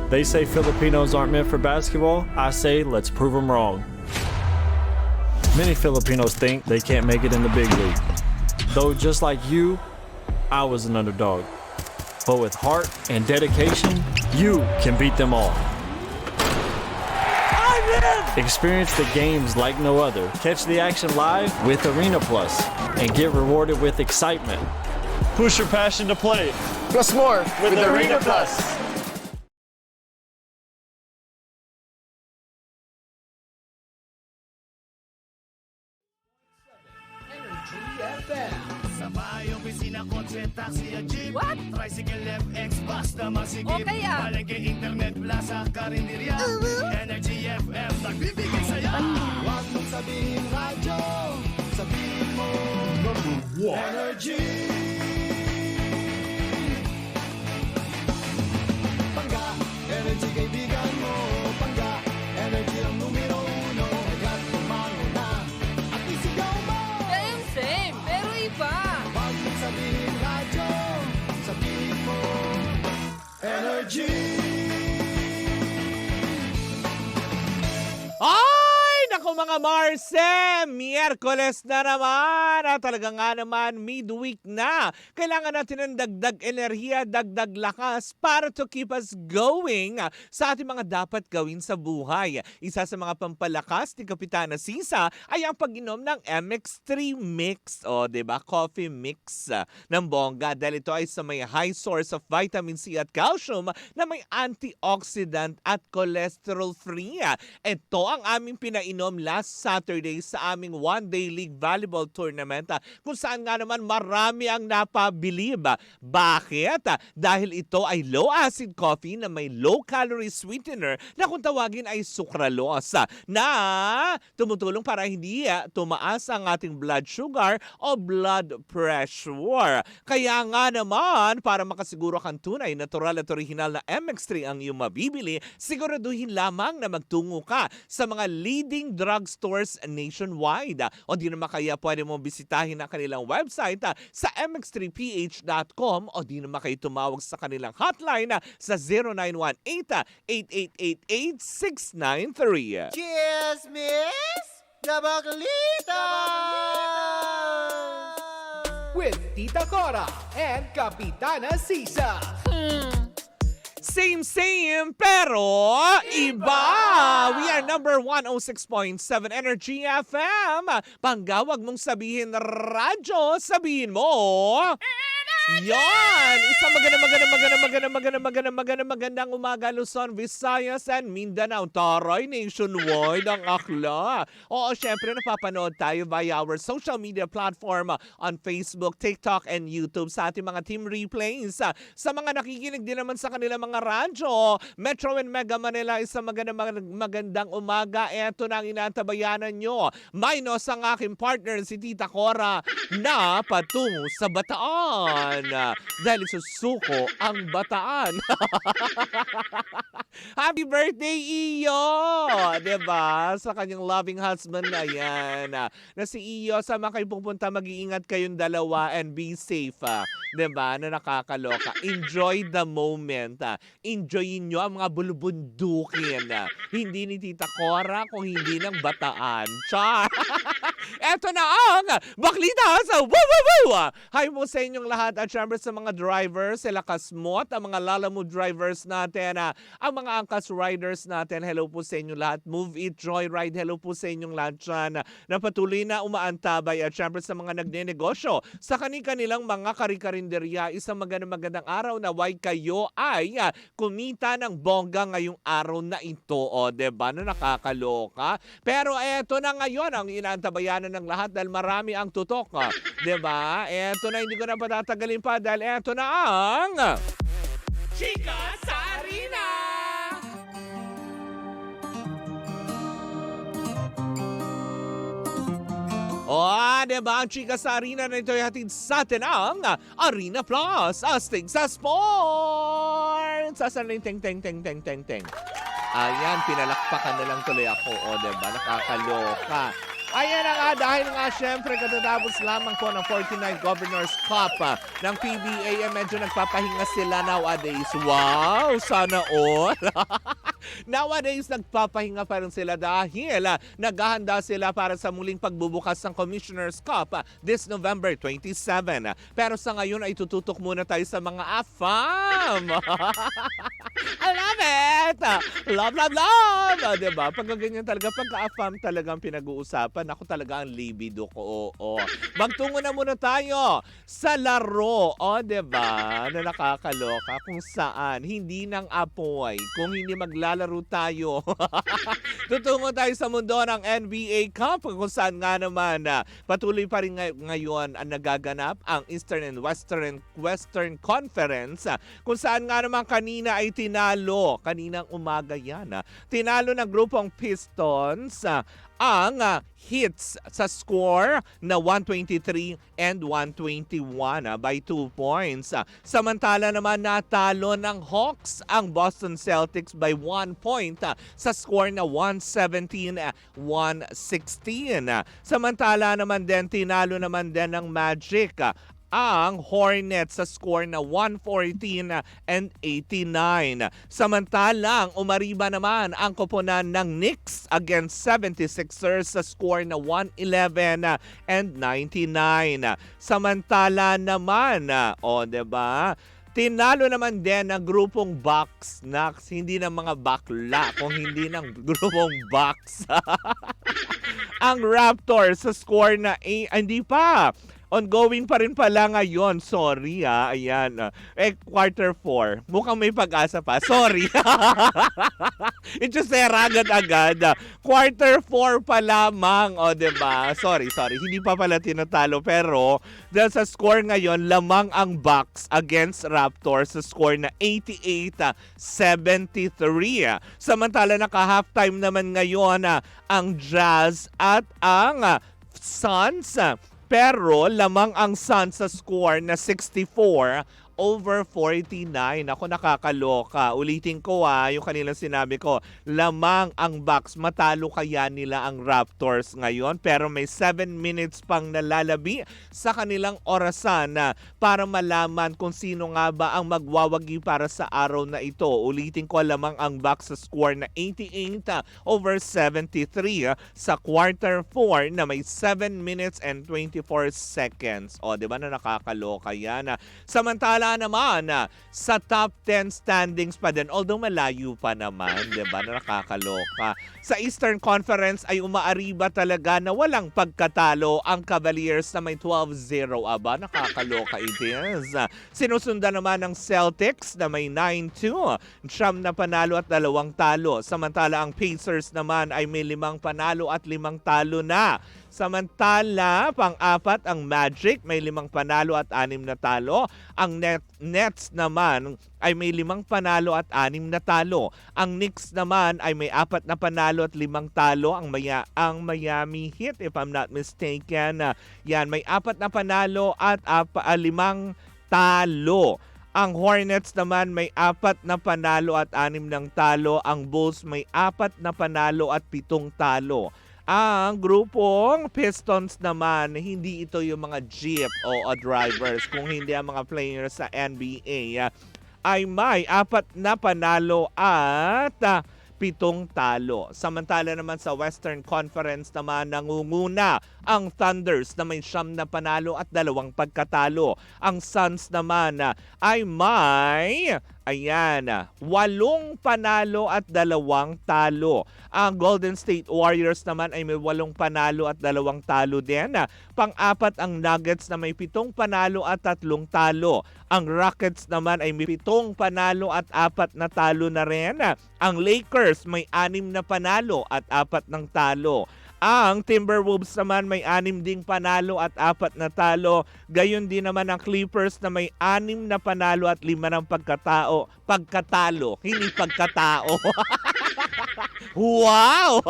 They say Filipinos aren't meant for basketball. I say let's prove them wrong. Many Filipinos think they can't make it in the big league. Though just like you, I was an underdog. But with heart and dedication, you can beat them all. Experience the games like no other. Catch the action live with Arena Plus and get rewarded with excitement. Push your passion to play. Plus more With Arena Plus. What? Tricycle FX basta masigip. O kaya? Palengke internet plaza karinderya. Energy FM nagbibigay saya. Huwag mong sabihin radyo, sabihin mo #1 Energy. Pangga, energy kaibigan mo. Pangga, energy ang numero 1. Agad tumalo na at isigaw mo. Same, pero iba. Huwag mong sabihin radyo, sabihin mo energy. Ay! Naku mga Marse! Miyerkules na naman! At talaga nga naman, midweek na. Kailangan natin ng dagdag enerhiya, dagdag lakas para to keep us going sa ating mga dapat gawin sa buhay. Isa sa mga pampalakas ni Kapitana Sisa ay ang pag-inom ng MX3 Mix. O, diba? Coffee mix ng bongga. Dahil ito ay sa may high source of vitamin C at calcium na may antioxidant at cholesterol-free. Ito ang aming pinainom last Saturday sa aming one-day league volleyball tournament kung saan nga naman marami ang napabilib. Bakit? Dahil ito ay low-acid coffee na may low-calorie sweetener na kung tawagin ay sucralose na tumutulong para hindi tumaas ang ating blood sugar o blood pressure. Kaya nga naman, para makasiguro kang tunay, natural at original na MX3 ang iyong mabibili, siguraduhin lamang na magtungo ka sa mga leading drugstores nationwide. O di naman kaya pwede mo bisitahin ang kanilang website sa mx3ph.com o di naman kayo tumawag sa kanilang hotline sa 0918-8888-693. Cheers, miss! Dabaglita! With Tita Cora and Kapitana Sisa. Same, pero iba! We are number 106.7 Energy FM. Panggawag mong sabihin radyo, sabihin mo... Yan! Isang magandang umaga Luzon, Visayas, and Mindanao. Taray, nationwide ang akla. Oo, syempre napapanood tayo via our social media platform on Facebook, TikTok, and YouTube sa ating mga team replays. Sa mga nakikinig din naman sa kanilang mga radyo, Metro and Mega Manila, isang magandang umaga. Eto na ang inantabayanan nyo. Minus ang aking partner, si Tita Cora, na patungo sa Bataan. Dahil susuko ang Bataan. Happy birthday, Iyo! Diba? Sa kanyang loving husband na yan. Na si Iyo, sama kayo pupunta, mag-iingat kayong dalawa and be safe. Diba? Na nakakaloka. Enjoy the moment. Enjoyin nyo ang mga bulubundukin. Hindi ni Tita Cora, kung hindi ng Bataan. Char! Eto na ang Baklita sa Woo! Hi po sa inyong lahat at syempre sa mga drivers, sila Kasmot, ang mga Lalamove drivers natin, ang mga Angkas riders natin, hello po sa inyong lahat. Move It, Joyride, hello po sa inyong lahat dyan na patuloy na umaantabay at syempre sa mga nagnenegosyo sa kanilang mga karikarinderya, isang magandang araw na why kayo ay kumita ng bongga ngayong araw na ito. O, diba? Na nakakaloka. Pero eto na ngayon ang inaantabayanan ng lahat dahil marami ang tutok. Diba? Eto na, hindi ko na patatagalin pa dahil eto na ang... Chika sa Arena! Diba? Ang Chika sa Arena na ito ay hatid sa atin ang Arena Plus, astig sa sports! Asan na yung teng. Ayan, pinalakpakan na lang tuloy ako. O, diba? Nakakaloka. Ayan na nga, dahil nga syempre katatapos lamang po ng 49 Governors Cup ng PBA, medyo nagpapahinga sila nowadays. Wow, sana all. Nowadays, nagpapahinga pa rin sila dahil naghahanda sila para sa muling pagbubukas ng Commissioner's Cup this November 27. Pero sa ngayon ay tututok muna tayo sa mga AFAM. I love it! Love, love, love! Diba? Pag ganyan talaga, pagka-AFAM talagang pinag-uusapan, ako talaga ang libido ko. Oo. Magtungo na muna tayo sa laro. O, diba? Na nakakaloka kung saan hindi ng apoy, kung hindi maglalaro tayo. Tutungo tayo sa mundo ng NBA Cup kung saan nga naman patuloy pa rin ngayon ang nagaganap ang Eastern and Western Conference kung saan nga naman kanina ay tinalo, kaninang umaga yan, tinalo ng grupong Pistons ang Hits sa score na 123 and 121 by 2 points. Samantala naman natalo ng Hawks ang Boston Celtics by 1 point sa score na 117-116. Samantala naman din tinalo naman din ng Magic ang Hornets sa score na 114 and 89. Samantalang umariba naman ang koponan ng Knicks against 76ers sa score na 111 and 99. Samantala naman, diba? Tinalo naman din ng grupong Bucks, hindi ng mga bakla, kung hindi ng grupong Bucks. Ang Raptors sa score na hindi pa. Ongoing pa rin pala ngayon. Sorry ayan. Quarter 4. Mukhang may pag-asa pa. Sorry. Itusera agad-agad. Quarter 4 pa lamang. O, diba? Sorry. Hindi pa pala tinatalo. Pero, dahil sa score ngayon, lamang ang Bucks against Raptors sa score na 88-73. Samantala, naka-halftime naman ngayon ang Jazz at ang Suns. Pero lamang ang Suns sa score na 64 over 49. Ako nakakaloka. Ulitin ko yung kanilang sinabi ko. Lamang ang Bucks. Matalo kaya nila ang Raptors ngayon. Pero may 7 minutes pang nalalabi sa kanilang orasan para malaman kung sino nga ba ang magwawagi para sa araw na ito. Ulitin ko, lamang ang Bucks sa score na 88 over 73 sa quarter 4 na may 7 minutes and 24 seconds. O, di ba na nakakaloka yan? Samantala naman sa top 10 standings pa din, although malayo pa naman, diba, na nakakaloka. Sa Eastern Conference ay umaariba talaga na walang pagkatalo ang Cavaliers na may 12-0. Aba, nakakaloka it is. Sinusundan naman ng Celtics na may 9-2, siyam na panalo at 2 talo. Samantala ang Pacers naman ay may 5 panalo at 5 talo na. Samantala, pang-apat ang Magic, may 5 panalo at 6 na talo. Ang Nets naman ay may 5 panalo at 6 na talo. Ang Knicks naman ay may 4 na panalo at 5 talo. Ang Miami Heat, if I'm not mistaken, yan, may 4 na panalo at 5 talo. Ang Hornets naman may 4 na panalo at 6 ng talo. Ang Bulls may 4 na panalo at 7 talo. Ang grupong Pistons naman, hindi ito yung mga jeep o drivers, kung hindi ang mga players sa NBA, ay may 4 na panalo at 7 talo. Samantala naman sa Western Conference naman, nangunguna ang Thunders na may 9 na panalo at 2 pagkatalo. Ang Suns naman ay may 8 panalo at 2 talo. Ang Golden State Warriors naman ay may 8 panalo at 2 talo din. Pang-4 ang Nuggets na may 7 panalo at 3 talo. Ang Rockets naman ay may 7 panalo at 4 na talo na rin. Ang Lakers may 6 na panalo at 4 ng talo. Ang Timberwolves naman may 6 ding panalo at 4 na talo. Gayon din naman ang Clippers na may 6 na panalo at 5 ng pagkatalo. Hindi pagkatao. Wow!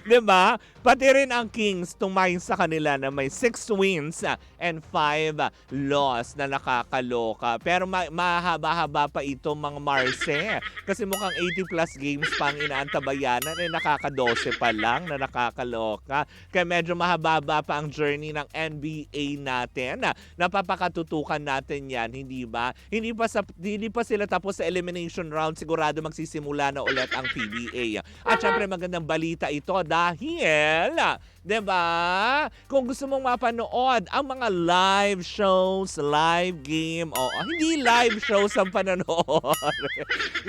Diba? Pati rin ang Kings tumayo sa kanila na may 6 wins and 5 loss na nakakaloka. Pero mahaba-haba pa ito mga Marse. Kasi mukhang 80 plus games pang inaantabayanan nakaka-12 pa lang na nakakaloka. Kaya medyo mahaba pa ang journey ng NBA natin. Napapakatutukan natin yan, hindi ba? Hindi pa sila tapos sa elimination round. Sigurado magsisimula na ulit ang PBA. At syempre magandang balita ito dahil, 'di ba? Kung gusto mong mapanood ang mga live shows, live game, hindi live shows ang panonood.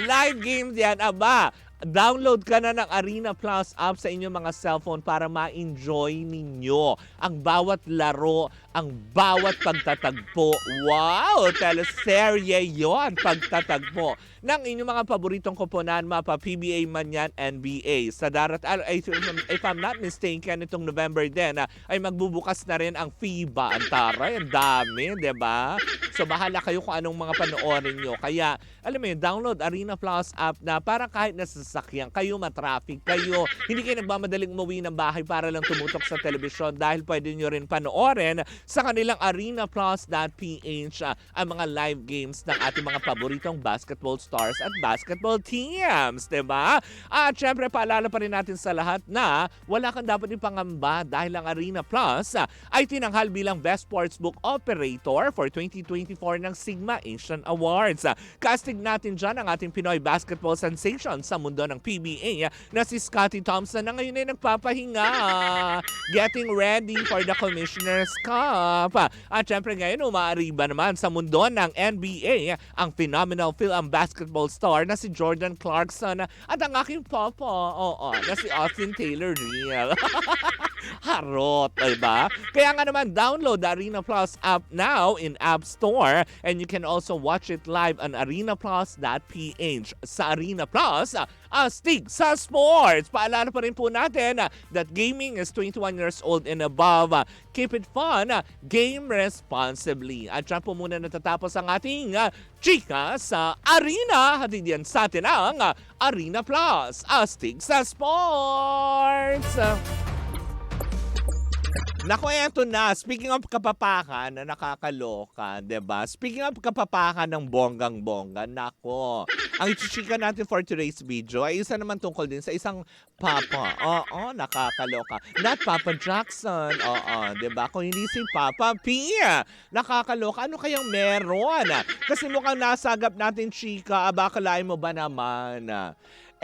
Live games yan, aba. Download ka na ng Arena Plus app sa inyong mga cellphone para ma-enjoy ninyo ang bawat laro, ang bawat pagtatagpo. Wow! Teleserye yon, pagtatagpo ng inyong mga paboritong koponan, mapa PBA man yan, NBA. Sa if I'm not mistaken, itong November din, ay magbubukas na rin ang FIBA. Ang taray, ang dami, diba? So bahala kayo kung anong mga panoorin nyo. Kaya, alam mo yun, download Arena Plus app na para kahit nasasakyan kayo, matraffic kayo, hindi kayo nagmamadaling umuwi ng bahay para lang tumutok sa telebisyon dahil pwede nyo rin panoorin sa kanilang arenaplus.ph ang mga live games ng ating mga paboritong basketball stars at basketball teams, diba? At syempre, paalala pa rin natin sa lahat na wala kang dapat ipangamba dahil ang Arena Plus ay tinanghal bilang Best Sportsbook Operator for 2024 ng Sigma Asian Awards. Casting natin dyan ang ating Pinoy basketball sensation sa mundo ng PBA na si Scottie Thompson na ngayon ay nagpapahinga. Getting ready for the Commissioner's Cup. At syempre ngayon, umaariba naman sa mundo ng NBA ang phenomenal film basketball star na si Jordan Clarkson at ang aking papa, na si Austin Taylor Real. Harot, diba? Kaya nga naman, download the Arena Plus app now in App Store and you can also watch it live on arenaplus.ph. Sa Arena Plus, astig sa sports. Paalala pa rin po natin that gaming is 21 years old and above. Keep it fun, game responsibly. At dyan po muna natatapos ang ating chika sa Arena. Hatid yan sa atin ang Arena Plus. Astig sa sports! Nako, eto na. Speaking of kapapakan na nakakaloka, diba? Speaking of kapapakan ng bonggang-bongga, nako. Ang ichichika natin for today's video ay isa naman tungkol din sa isang papa. Nakakaloka. Not Papa Jackson. Diba? Kung hindi si Papa P. Nakakaloka. Ano kayang meron? Kasi mukhang nasagap natin, chika. Bakalain mo ba naman?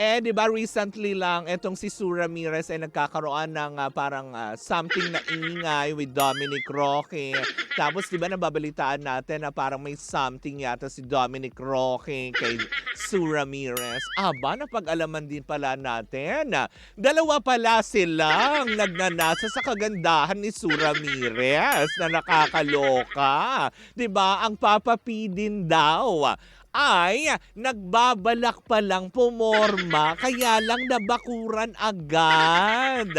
Di ba recently lang, etong si Sue Ramirez ay nagkakaroon ng parang something na ingay with Dominic Roque. Tapos di ba nababalitaan natin na parang may something yata si Dominic Roque kay Sue Ramirez. Napag-alaman din pala natin. Dalawa pala silang nagnanasa sa kagandahan ni Sue Ramirez na nakakaloka. Di ba? Ang Papa P din daw ay nagbabalak pa lang pumorma kaya lang nabakuran agad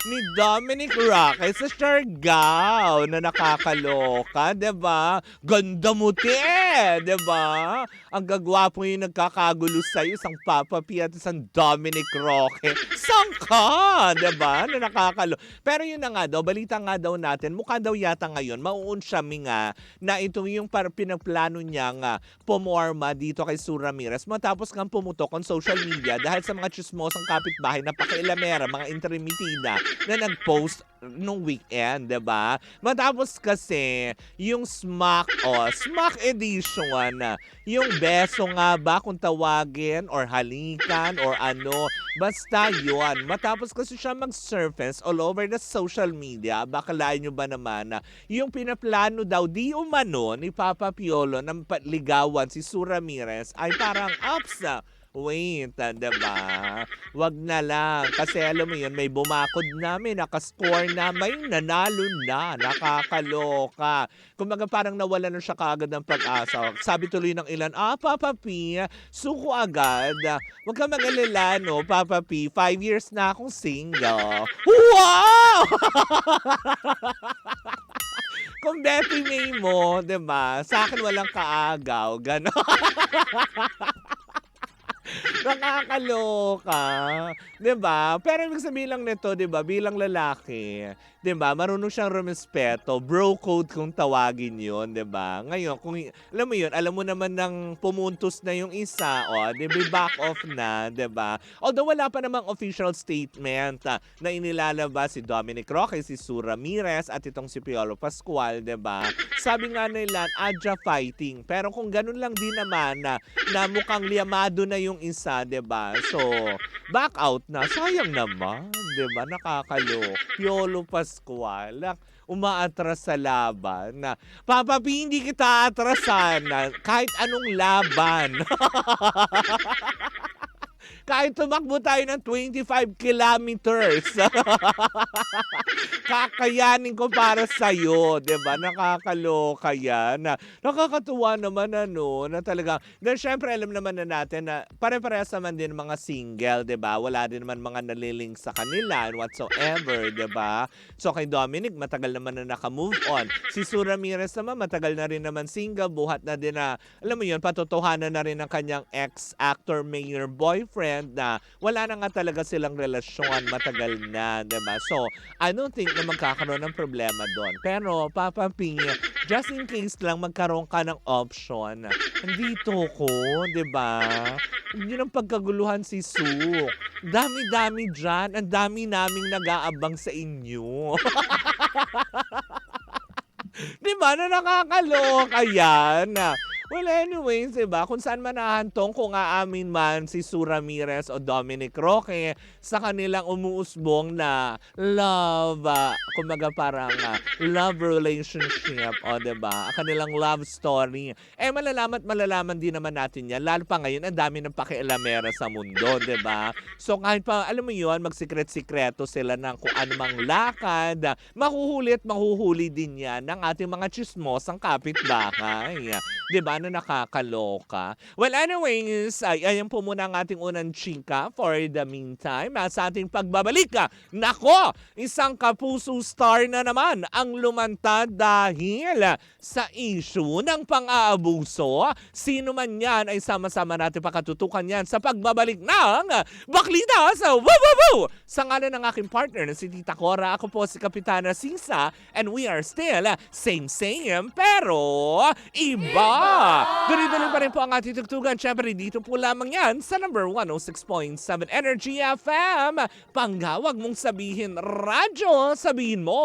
ni Dominic Roque sa Siargao na nakakaloka, diba? Ganda mo, diba? Ang gagwapo yung nagkakagulo sa'yo, isang Papa P at isang Dominic Roque. Saan ka? Diba? Na nakakaloka. Pero yun na nga daw, balita nga daw natin, mukha daw yata ngayon, mauunsyami nga na ito yung pinagplano niyang pumorma dito kay Sue Ramirez matapos kang pumutok on social media dahil sa mga chismosang kapitbahay na pakailamera, mga intermitida na nag-post nung weekend, diba? Matapos kasi yung smack edition, yung beso nga ba kung tawagin or halikan or ano, basta yun. Matapos kasi siya mag-surface all over the social media, bakalain nyo ba naman yung pinaplano daw di umano ni Papa Piolo ng ligawan si Sue Ramirez ay parang ups na. Wait, diba? Wag na lang. Kasi alam mo yun, may bumakod na, may nakascore na, may nanalo na. Nakakaloka. Kumbaga parang nawala na siya kaagad ng pag-asa. Sabi tuloy ng ilan, Papa P, suko agad. Huwag ka mag-alala, no, Papa P. 5 years na akong single. Wow! Kung Betty May mo, diba? Sa akin walang kaagaw. Ganon. Nakakaloka. 'Di ba? Pero ibig sabihin lang nito, 'di ba, bilang lalaki, 'di ba, marunong siyang rumespeto. Bro code kung tawagin 'yon, 'di ba? Ngayon, kung alam mo 'yon, alam mo naman ng pumuntos na yung isa, o 'di ba, back off na, 'di ba? Although wala pa namang official statement na inilalabas si Dominic Roque, si Sue Ramirez at itong si Piolo Pascual, 'di ba? Sabi nga nila, adja fighting. Pero kung ganun lang din naman na mukhang liamado na yung isa, 'di ba? So, back out na. Sayang naman, 'di ba? Nakakalo. Piolo Pascual, umaatras sa laban na Papa P, hindi kita atrasan na kahit anong laban. Kahit tumakbo tayo ng 25 kilometers. Kakayanin ko para sa'yo, 'di ba? Nakakaloka yan. Nakakatuwa naman na talaga. Then syempre alam naman na natin na pare-parehas naman din mga single, 'di ba? Wala din naman mga nalilink sa kanila and whatsoever, 'di ba? So kay Dominic, matagal naman na naka-move on. Si Sue Ramirez naman, matagal na rin naman single, buhat na din na, alam mo yun, patotohanan na rin ng kanyang ex-actor mayor boyfriend na wala na nga talaga silang relasyon, matagal na, 'di ba? So, I don't think na magkakaroon ng problema doon. Pero, Papa P, just in case lang magkaroon ka ng option, andito ko, 'di ba? Yun ang pagkaguluhan si Sue. Dami-dami dyan. Ang dami naming nag-aabang sa inyo. Di ba na nakakaloka yan? Well, anyways, diba, kung saan man nahantong, kung aamin man si Sue Ramirez o Dominic Roque sa kanilang umuusbong na love, kumbaga parang love relationship, o diba, kanilang love story, malalaman din naman natin yan, lalo pa ngayon, ang dami ng pakialamera sa mundo, diba? So kahit pa, alam mo yun, magsikret-sikreto sila ng kung anumang lakad, mahuhuli din yan ng ating mga chismosang kapitbahay. Diba na nakakaloka? Well, anyways, ayan po muna ang ating unang chika for the meantime. Sa ating pagbabalik, nako, isang kapuso star na naman ang lumantad dahil sa issue ng pang-aabuso. Sino man yan ay sama-sama natin pakatutukan yan sa pagbabalik ng Baklita sa Woo! Sa ngalan ng aking partner na si Tita Cora, ako po si Kapitana Sisa, and we are still same pero iba! Tuloy-tuloy pa rin po ang ating tugtugan. Siyempre, dito po lamang yan sa number 106.7 Energy FM. Panggawag mong sabihin, radyo, sabihin mo...